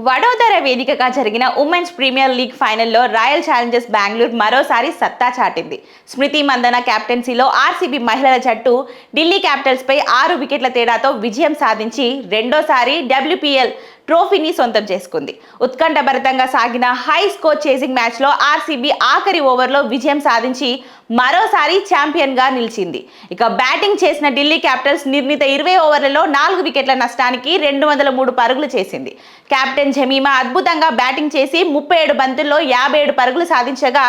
వడోదర వేదికగా జరిగిన women's premier league ఫైనల్లో రాయల్ ఛాలెంజర్స్ బెంగళూరు మరోసారి సత్తా చాటింది. స్మృతి మందన కెప్టెన్సీలో ఆర్సీబీ మహిళల జట్టు ఢిల్లీ క్యాపిటల్స్పై 6 వికెట్ల తేడాతో విజయం సాధించి రెండోసారి డబ్ల్యూపీఎల్ ట్రోఫీని సొంతం చేసుకుంది. ఉత్కంఠభరితంగా సాగిన హై స్కోర్ చేసింగ్ మ్యాచ్లో ఆర్సీబీ ఆఖరి ఓవర్లో విజయం సాధించి మరోసారి ఛాంపియన్గా నిలిచింది. ఇక బ్యాటింగ్ చేసిన ఢిల్లీ క్యాపిటల్స్ నిర్ణీత 20 ఓవర్లలో 4 వికెట్ల నష్టానికి 203 పరుగులు చేసింది. కెప్టెన్ జమీమా అద్భుతంగా బ్యాటింగ్ చేసి 37 బంతుల్లో 57 పరుగులు సాధించగా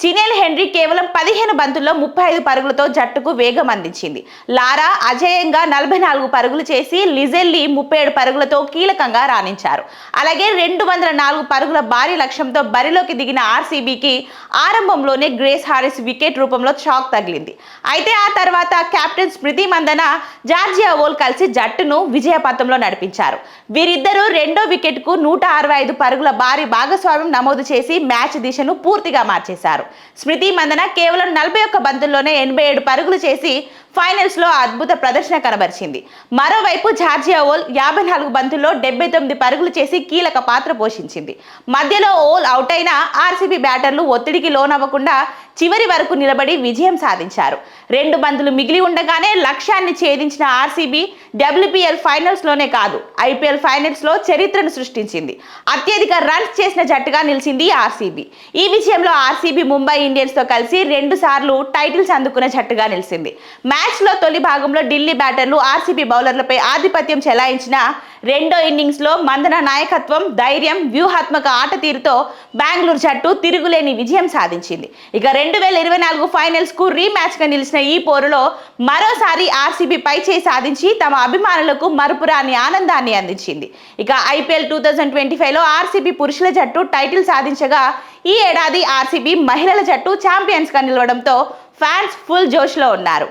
చినెల్ హెన్రీ కేవలం 15 బంతుల్లో 35 పరుగులతో జట్టుకు వేగం అందించింది. లారా అజేయంగా 44 పరుగులు చేసి లిజెల్లీ 37 పరుగులతో కీలకంగా రాణించారు. అలాగే 204 పరుగుల భారీ లక్ష్యంతో బరిలోకి దిగిన ఆర్సీబీకి ఆరంభంలోనే గ్రేస్ హారిస్ వికెట్ రూపంలో షాక్ తగిలింది. అయితే ఆ తర్వాత కెప్టెన్ స్మృతి మందన, జార్జియా వోల్ కలిసి జట్టును విజయపథంలో నడిపించారు. వీరిద్దరూ రెండో వికెట్కు 165 పరుగుల భారీ భాగస్వామ్యం నమోదు చేసి మ్యాచ్ దిశను పూర్తిగా మార్చేశారు. స్మృతి మందన కేవలం 41 బంతుల్లోనే 87 పరుగులు చేసి ఫైనల్స్ లో అద్భుత ప్రదర్శన కనబరిచింది. మరోవైపు జార్జియా వోల్ 54 బంతుల్లో 79 పరుగులు చేసి కీలక పాత్ర పోషించింది. మధ్యలో ఓల్ అవుట్ అయిన ఆర్సీబీ బ్యాటర్లు ఒత్తిడికి లోనవ్వకుండా చివరి వరకు నిలబడి విజయం సాధించారు. 2 బంతులు మిగిలి ఉండగానే లక్ష్యాన్ని ఛేదించిన ఆర్సీబీ డబ్ల్యూపీఎల్ ఫైనల్స్ లోనే కాదు, ఐపీఎల్ ఫైనల్స్ లో చరిత్రను సృష్టించింది. అత్యధిక రన్స్ చేసిన జట్టుగా నిలిచింది ఆర్సీబీ. ఈ విజయంలో ఆర్సీబీ ముంబై ఇండియన్స్ తో కలిసి 2 సార్లు టైటిల్స్ అందుకున్న జట్టుగా నిలిచింది. మ్యాచ్ లో తొలి భాగంలో ఢిల్లీ బ్యాటర్లు ఆర్సీబీ బౌలర్లపై ఆధిపత్యం చెలాయించిన రెండో ఇన్నింగ్స్ లో మందన నాయకత్వం, ధైర్యం, వ్యూహాత్మక ఆట తీరుతో బెంగళూరు జట్టు తిరుగులేని విజయం సాధించింది. ఇక 2024 ఫైనల్స్ కు రీమ్యాచ్ గా నిలిచిన ఈ పోరులో మరోసారి ఆర్సీబీ పైచేయి సాధించి తమ అభిమానులకు మరుపురాని ఆనందాన్ని అందించింది. ఇక ఐపీఎల్ 2025 లో ఆర్సీబీ పురుషుల జట్టు టైటిల్ సాధించగా ఈ ఏడాది ఆర్సీబీ మహిళల జట్టు ఛాంపియన్స్ గా నిలవడంతో ఫ్యాన్స్ ఫుల్ జోష్ లో ఉన్నారు.